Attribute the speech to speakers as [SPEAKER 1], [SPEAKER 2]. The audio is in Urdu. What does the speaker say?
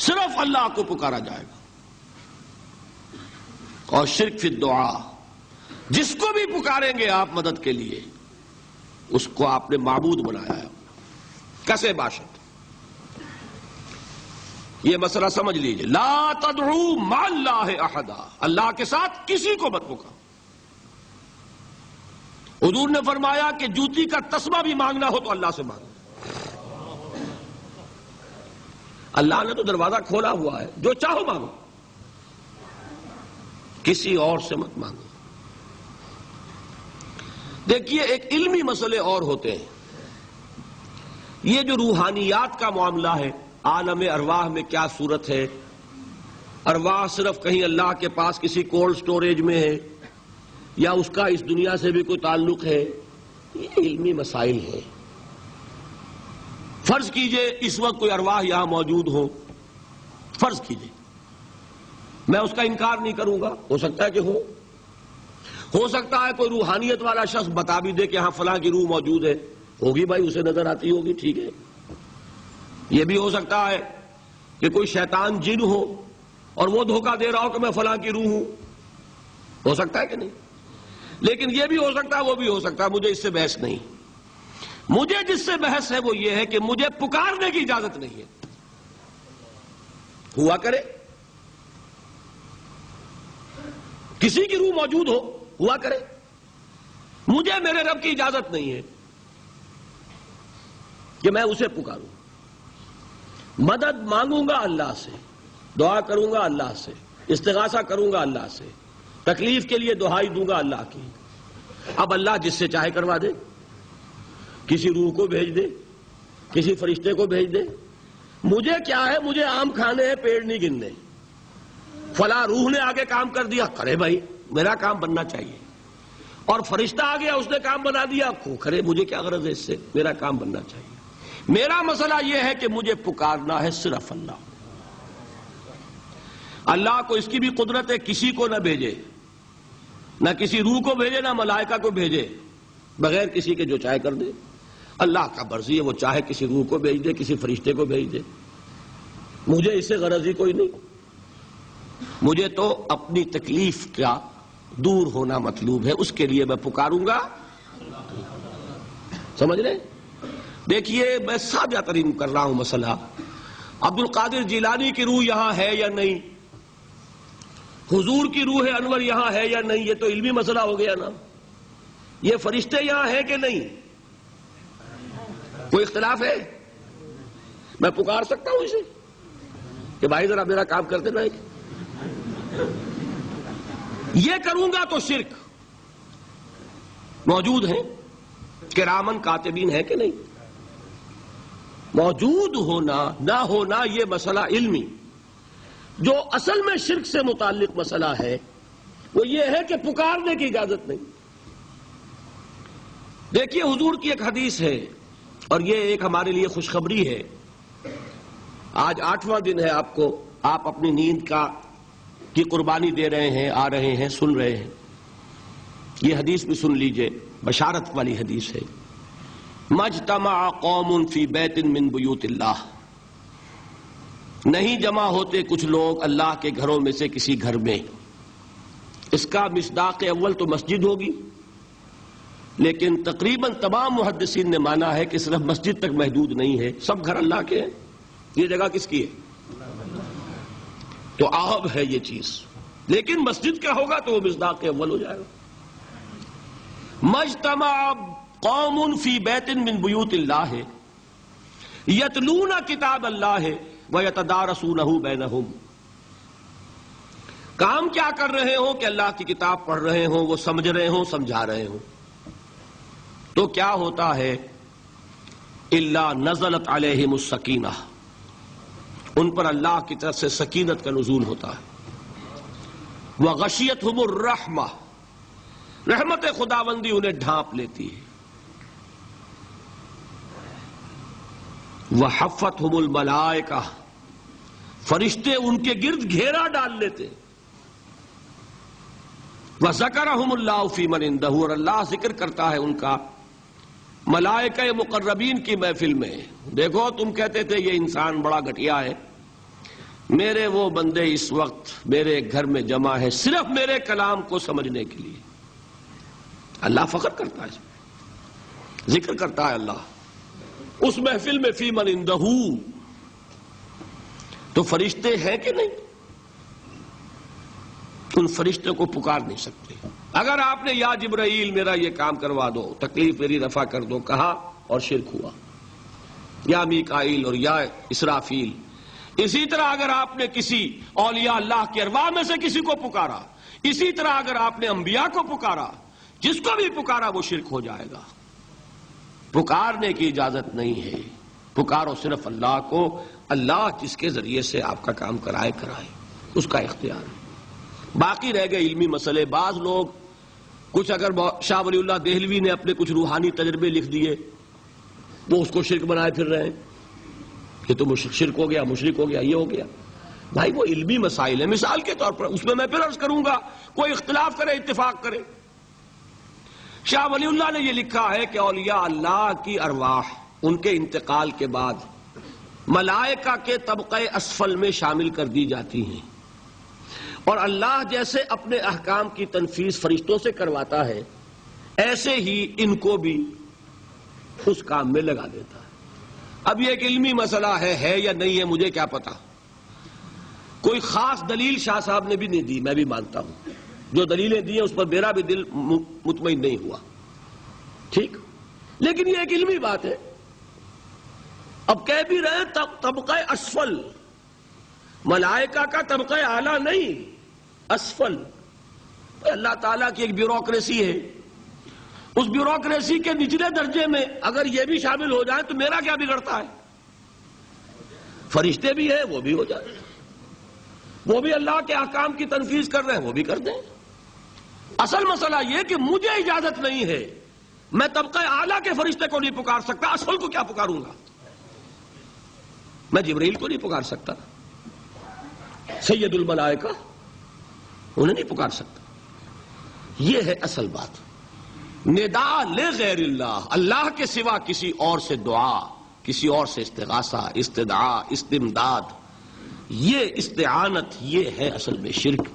[SPEAKER 1] صرف اللہ کو پکارا جائے گا. اور شرک فی الدعا، جس کو بھی پکاریں گے آپ مدد کے لیے اس کو آپ نے معبود بنایا ہے، کسے باشد. یہ مسئلہ سمجھ لیجئے، لا تدعو مع اللہ احدا، اللہ کے ساتھ کسی کو مت پکارو. حضور نے فرمایا کہ جوتی کا تسمہ بھی مانگنا ہو تو اللہ سے مانگو. اللہ نے تو دروازہ کھولا ہوا ہے، جو چاہو مانگو، کسی اور سے مت مانگو. دیکھیے ایک علمی مسئلے اور ہوتے ہیں. یہ جو روحانیات کا معاملہ ہے، عالم ارواح میں کیا صورت ہے، ارواح صرف کہیں اللہ کے پاس کسی کولڈ سٹوریج میں ہے یا اس کا اس دنیا سے بھی کوئی تعلق ہے، یہ علمی مسائل ہیں. فرض کیجئے اس وقت کوئی ارواح یہاں موجود ہو، فرض کیجئے، میں اس کا انکار نہیں کروں گا، ہو سکتا ہے کہ ہو سکتا ہے کوئی روحانیت والا شخص بتا بھی دے کہ ہاں فلاں کی روح موجود ہے، ہوگی بھائی، اسے نظر آتی ہوگی، ٹھیک ہے. یہ بھی ہو سکتا ہے کہ کوئی شیطان جن ہو اور وہ دھوکہ دے رہا ہو کہ میں فلاں کی روح ہوں، ہو سکتا ہے کہ نہیں. لیکن یہ بھی ہو سکتا ہے، وہ بھی ہو سکتا ہے، مجھے اس سے بحث نہیں. مجھے جس سے بحث ہے وہ یہ ہے کہ مجھے پکارنے کی اجازت نہیں ہے. ہوا کرے کسی کی روح موجود ہوا کرے، مجھے میرے رب کی اجازت نہیں ہے کہ میں اسے پکاروں. مدد مانگوں گا اللہ سے، دعا کروں گا اللہ سے، استغاثہ کروں گا اللہ سے، تکلیف کے لیے دعائی دوں گا اللہ کی. اب اللہ جس سے چاہے کروا دے، کسی روح کو بھیج دے، کسی فرشتے کو بھیج دے. مجھے کیا ہے، مجھے آم کھانے ہیں، پیڑ نہیں گننے. فلاں روح نے آگے کام کر دیا، کرے بھائی، میرا کام بننا چاہیے. اور فرشتہ آ گیا، اس نے کام بنا دیا، کرے، مجھے کیا غرض ہے اس سے، میرا کام بننا چاہیے. میرا مسئلہ یہ ہے کہ مجھے پکارنا ہے صرف اللہ. اللہ کو اس کی بھی قدرت ہے کسی کو نہ بھیجے، نہ کسی روح کو بھیجے، نہ ملائکہ کو بھیجے، بغیر کسی کے جو چاہے کر دے. اللہ کا مرضی ہے، وہ چاہے کسی روح کو بھیج دے، کسی فرشتے کو بھیج دے. مجھے اس سے غرض ہی کوئی نہیں. مجھے تو اپنی تکلیف کا دور ہونا مطلوب ہے، اس کے لیے میں پکاروں گا. سمجھ رہے؟ دیکھیے میں سادہ ترین کر رہا ہوں مسئلہ. عبد القادر جیلانی کی روح یہاں ہے یا نہیں، حضور کی روح انور یہاں ہے یا نہیں، یہ تو علمی مسئلہ ہو گیا نا. یہ فرشتے یہاں ہیں کہ نہیں، کوئی اختلاف ہے. میں پکار سکتا ہوں اسے کہ بھائی ذرا میرا کام کرتے نا. یہ کروں گا تو شرک. موجود ہیں کرامن کاتبین ہے کہ نہیں، موجود ہونا نہ ہونا یہ مسئلہ علمی. جو اصل میں شرک سے متعلق مسئلہ ہے وہ یہ ہے کہ پکارنے کی اجازت نہیں. دیکھیے حضور کی ایک حدیث ہے، اور یہ ایک ہمارے لیے خوشخبری ہے. آج 8واں دن ہے، آپ اپنی نیند کی قربانی دے رہے ہیں، آ رہے ہیں، سن رہے ہیں. یہ حدیث بھی سن لیجئے، بشارت والی حدیث ہے. مجتمع قوم فی بیت من بیوت اللہ، نہیں جمع ہوتے کچھ لوگ اللہ کے گھروں میں سے کسی گھر میں. اس کا مصداق اول تو مسجد ہوگی، لیکن تقریباً تمام محدثین نے مانا ہے کہ صرف مسجد تک محدود نہیں ہے، سب گھر اللہ کے ہیں. یہ جگہ کس کی ہے؟ تو عہد ہے یہ چیز، لیکن مسجد کا ہوگا تو وہ مصداق اول ہو جائے گا. مجتمع قوم فی بیت من بیوت اللہ یتلون کتاب اللہ ویتدارسونہ بینہم. کام کیا کر رہے ہوں کہ اللہ کی کتاب پڑھ رہے ہوں، وہ سمجھ رہے ہوں، سمجھا رہے ہوں. تو کیا ہوتا ہے؟ الا نزلت علیہم السکینہ، ان پر اللہ کی طرف سے سکینت کا نزول ہوتا ہے. وغشیتہم الرحمہ، رحمت خداوندی انہیں ڈھانپ لیتی ہے. وحفتہم الملائکہ، فرشتے ان کے گرد گھیرا ڈال لیتے. وذکرہم اللہ فی من عندہ، اور اللہ ذکر کرتا ہے ان کا ملائکہ مقربین کی محفل میں. دیکھو تم کہتے تھے یہ انسان بڑا گھٹیا ہے، میرے وہ بندے اس وقت میرے گھر میں جمع ہے صرف میرے کلام کو سمجھنے کے لیے. اللہ فخر کرتا ہے، ذکر کرتا ہے اللہ اس محفل میں فی من عندہ. تو فرشتے ہیں کہ نہیں؟ ان فرشتوں کو پکار نہیں سکتے. اگر آپ نے یا جبرائیل میرا یہ کام کروا دو، تکلیف میری رفع کر دو کہا اور شرک ہوا، یا میکائیل اور یا اسرافیل. اسی طرح اگر آپ نے کسی اولیاء اللہ کے ارواح میں سے کسی کو پکارا، اسی طرح اگر آپ نے انبیاء کو پکارا، جس کو بھی پکارا وہ شرک ہو جائے گا. پکارنے کی اجازت نہیں ہے، پکارو صرف اللہ کو. اللہ جس کے ذریعے سے آپ کا کام کرائے اس کا اختیار ہے. باقی رہ گئے علمی مسئلے. بعض لوگ کچھ اگر شاہ ولی اللہ دہلوی نے اپنے کچھ روحانی تجربے لکھ دیے، وہ اس کو شرک بنائے پھر رہے ہیں کہ تو شرک ہو گیا، مشرک ہو گیا، یہ ہو گیا. بھائی وہ علمی مسائل ہیں. مثال کے طور پر اس میں پھر عرض کروں گا، کوئی اختلاف کرے اتفاق کرے. شاہ ولی اللہ نے یہ لکھا ہے کہ اولیاء اللہ کی ارواح ان کے انتقال کے بعد ملائکہ کے طبقہ اسفل میں شامل کر دی جاتی ہیں، اور اللہ جیسے اپنے احکام کی تنفیذ فرشتوں سے کرواتا ہے ایسے ہی ان کو بھی اس کام میں لگا دیتا ہے. اب یہ ایک علمی مسئلہ ہے یا نہیں ہے مجھے کیا پتا. کوئی خاص دلیل شاہ صاحب نے بھی نہیں دی، میں بھی مانتا ہوں. جو دلیلیں دی ہیں اس پر میرا بھی دل مطمئن نہیں ہوا، ٹھیک، لیکن یہ ایک علمی بات ہے. اب کہہ بھی رہے طبقہ اسفل، ملائکہ کا طبقہ اعلیٰ نہیں، اسفل. اللہ تعالیٰ کی ایک بیوروکریسی ہے، اس بیوروکریسی کے نچلے درجے میں اگر یہ بھی شامل ہو جائیں تو میرا کیا بگڑتا ہے؟ فرشتے بھی ہیں، وہ بھی ہو جائیں، وہ بھی اللہ کے احکام کی تنفیذ کر رہے ہیں، وہ بھی کر دیں. اصل مسئلہ یہ کہ مجھے اجازت نہیں ہے، میں طبقہ اعلیٰ کے فرشتے کو نہیں پکار سکتا، اسفل کو کیا پکاروں گا؟ میں جبرائیل کو نہیں پکار سکتا، سید الملائکہ انہیں نہیں پکار سکتا. یہ ہے اصل بات. نداء لغیر اللہ، اللہ کے سوا کسی اور سے دعا، کسی اور سے استغاثہ، استدعاء، استمداد، یہ استعانت، یہ ہے اصل میں شرک.